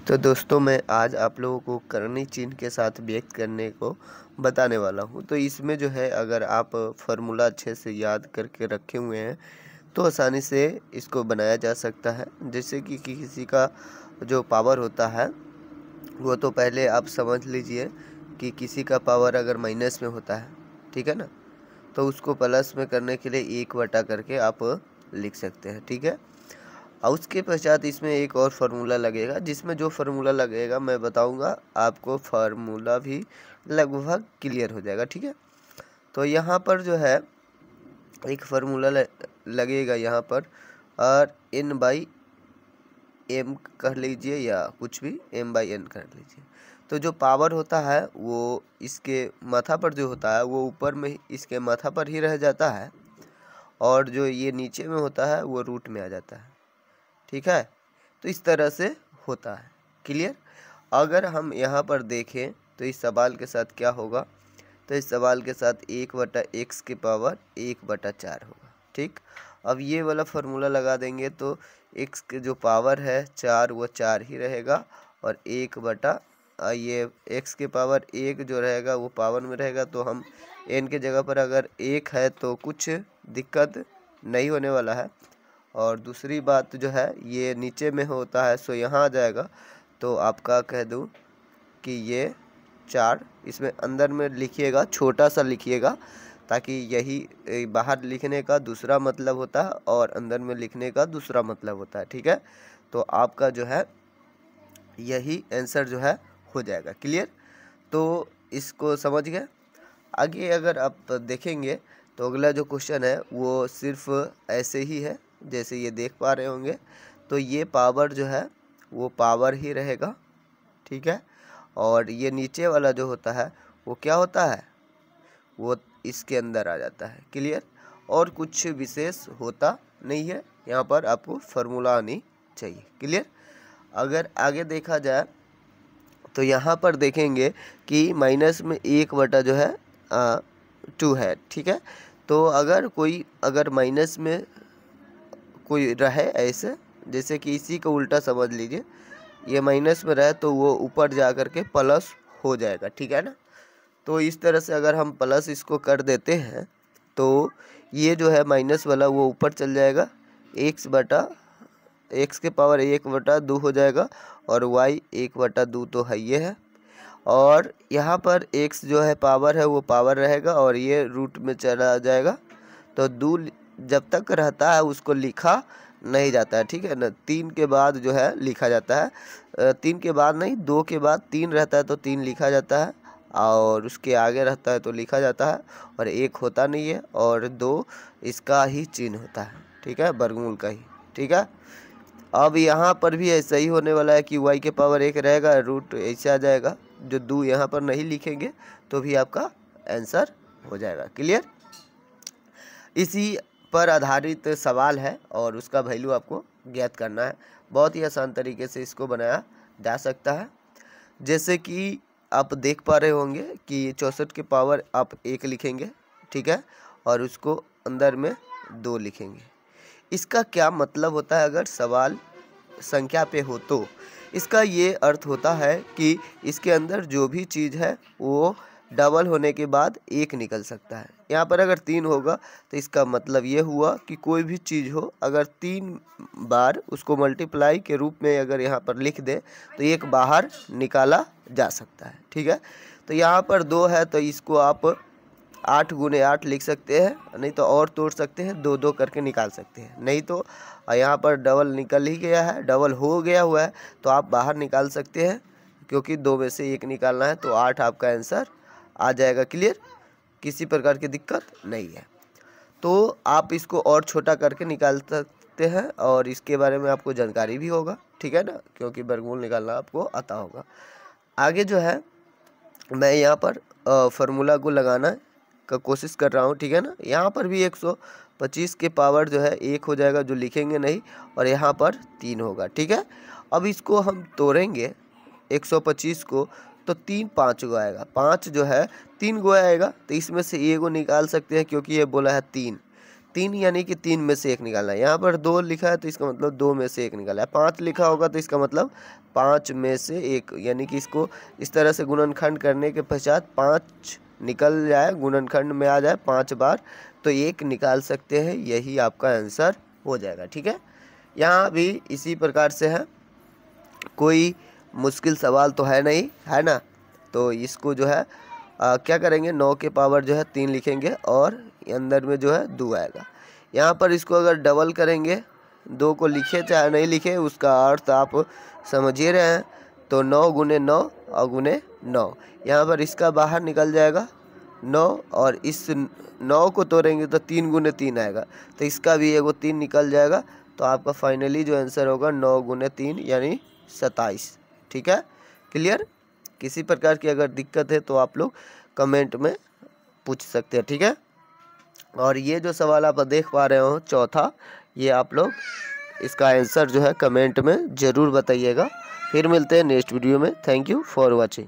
तो दोस्तों मैं आज आप लोगों को करनी चिन्ह के साथ व्यक्त करने को बताने वाला हूँ। तो इसमें जो है अगर आप फार्मूला अच्छे से याद करके रखे हुए हैं तो आसानी से इसको बनाया जा सकता है। जैसे कि किसी का जो पावर होता है वो तो पहले आप समझ लीजिए कि किसी का पावर अगर माइनस में होता है, ठीक है ना, तो उसको प्लस में करने के लिए 1 करके आप लिख सकते हैं, ठीक है। और उसके पश्चात इसमें एक और फार्मूला लगेगा, जिसमें जो फार्मूला लगेगा मैं बताऊंगा, आपको फार्मूला भी लगभग क्लियर हो जाएगा, ठीक है। तो यहाँ पर जो है एक फार्मूला लगेगा यहाँ पर, और n/m कह लीजिए या कुछ भी m/n कर लीजिए। तो जो पावर होता है वो इसके माथा पर जो होता है वो ऊपर में इसके माथा पर ही रह जाता है, और जो ये नीचे में होता है वो रूट में आ जाता है, ठीक है। तो इस तरह से होता है, क्लियर। अगर हम यहाँ पर देखें तो इस सवाल के साथ क्या होगा, तो इस सवाल के साथ 1/x की पावर 1/4 होगा, ठीक। अब ये वाला फार्मूला लगा देंगे तो x के जो पावर है 4 वो 4 ही रहेगा, और ये x के पावर 1 जो रहेगा वो पावर में रहेगा। तो हम n के जगह पर अगर 1 है तो कुछ दिक्कत नहीं होने वाला है। और दूसरी बात जो है ये नीचे में होता है, सो यहाँ आ जाएगा। तो आपका कह दूँ कि ये 4 इसमें अंदर में लिखिएगा, छोटा सा लिखिएगा, ताकि यही बाहर लिखने का दूसरा मतलब होता है और अंदर में लिखने का दूसरा मतलब होता है, ठीक है। तो आपका जो है यही आंसर जो है हो जाएगा, क्लियर। तो इसको समझ गए। आगे अगर आप देखेंगे तो अगला जो क्वेश्चन है वो सिर्फ ऐसे ही है जैसे ये देख पा रहे होंगे। तो ये पावर जो है वो पावर ही रहेगा, ठीक है। और ये नीचे वाला जो होता है वो क्या होता है, वो इसके अंदर आ जाता है, क्लियर। और कुछ विशेष होता नहीं है, यहाँ पर आपको फार्मूला आनी चाहिए, क्लियर। अगर आगे देखा जाए तो यहाँ पर देखेंगे कि माइनस में 1 जो है 2 है, ठीक है। तो अगर माइनस में कोई रहे ऐसे, जैसे कि इसी को उल्टा समझ लीजिए, ये माइनस में रहे तो वो ऊपर जा कर के प्लस हो जाएगा, ठीक है ना। तो इस तरह से अगर हम प्लस इसको कर देते हैं तो ये जो है माइनस वाला वो ऊपर चल जाएगा, x के पावर 1/2 हो जाएगा, और y 1/2 तो है ये है। और यहाँ पर x जो है पावर है वो पावर रहेगा, और ये रूट में चला जाएगा। तो 2 जब तक रहता है उसको लिखा नहीं जाता है, ठीक है ना। 3 के बाद जो है लिखा जाता है, 3 के बाद नहीं, 2 के बाद 3 रहता है तो 3 लिखा जाता है, और उसके आगे रहता है तो लिखा जाता है, और 1 होता नहीं है, और 2 इसका ही चिन्ह होता है, ठीक है, वर्गमूल का ही, ठीक है। अब यहाँ पर भी ऐसा ही होने वाला है कि y के पावर 1 रहेगा, रूट ऐसे आ जाएगा। जो 2 यहाँ पर नहीं लिखेंगे तो भी आपका आंसर हो जाएगा, क्लियर। इसी पर आधारित सवाल है और उसका वैल्यू आपको ज्ञात करना है। बहुत ही आसान तरीके से इसको बनाया जा सकता है। जैसे कि आप देख पा रहे होंगे कि 64 के पावर आप 1 लिखेंगे, ठीक है, और उसको अंदर में 2 लिखेंगे। इसका क्या मतलब होता है, अगर सवाल संख्या पे हो तो इसका ये अर्थ होता है कि इसके अंदर जो भी चीज़ है वो डबल होने के बाद 1 निकल सकता है। यहाँ पर अगर 3 होगा तो इसका मतलब ये हुआ कि कोई भी चीज़ हो अगर 3 बार उसको मल्टीप्लाई के रूप में अगर यहाँ पर लिख दे तो 1 बाहर निकाला जा सकता है, ठीक है। तो यहाँ पर 2 है तो इसको आप 8 × 8 लिख सकते हैं, नहीं तो और तोड़ सकते हैं, 2-2 करके निकाल सकते हैं। नहीं तो यहाँ पर डबल निकल ही गया है, डबल हो गया हुआ है तो आप बाहर निकाल सकते हैं, क्योंकि 2 में से 1 निकालना है। तो 8 आपका आंसर आ जाएगा, क्लियर। किसी प्रकार की दिक्कत नहीं है। तो आप इसको और छोटा करके निकाल सकते हैं, और इसके बारे में आपको जानकारी भी होगा, ठीक है ना, क्योंकि वर्गमूल निकालना आपको आता होगा। आगे जो है मैं यहाँ पर फार्मूला को लगाना का कोशिश कर रहा हूँ, ठीक है ना। यहाँ पर भी 125 के पावर जो है 1 हो जाएगा, जो लिखेंगे नहीं, और यहाँ पर 3 होगा, ठीक है। अब इसको हम तोड़ेंगे 125 को, तो 3 5 गो आएगा, 5 जो है 3 गो आएगा, तो इसमें से 1 गो निकाल सकते हैं क्योंकि ये बोला है 3। 3 यानी कि 3 में से 1 निकालना है। यहाँ पर 2 लिखा है तो इसका मतलब 2 में से 1 निकालना है। 5 लिखा होगा तो इसका मतलब 5 में से 1, यानी कि इसको इस तरह से गुणनखंड करने के पश्चात 5 निकल जाए, गुणनखंड में आ जाए 5 बार, तो 1 निकाल सकते हैं। यही आपका आंसर हो जाएगा। ठीक है, यहाँ भी इसी प्रकार से है, कोई मुश्किल सवाल तो है नहीं, है ना। तो इसको जो है क्या करेंगे, 9 के पावर जो है 3 लिखेंगे और अंदर में जो है 2 आएगा। यहाँ पर इसको अगर डबल करेंगे, 2 को लिखे चाहे नहीं लिखे, उसका अर्थ आप समझ ही रहे हैं। तो 9 गुने 9 और गुने 9, यहाँ पर इसका बाहर निकल जाएगा 9, और इस 9 को तोड़ेंगे तो 3 गुने 3 आएगा, तो इसका भी एगो 3 निकल जाएगा। तो आपका फाइनली जो आंसर होगा 9 गुने 3 यानी 27। ठीक है, क्लियर। किसी प्रकार की अगर दिक्कत है तो आप लोग कमेंट में पूछ सकते हैं। ठीक है, और ये जो सवाल आप देख पा रहे हो चौथा, ये आप लोग इसका आंसर जो है कमेंट में ज़रूर बताइएगा। फिर मिलते हैं नेक्स्ट वीडियो में। Thank you for watching.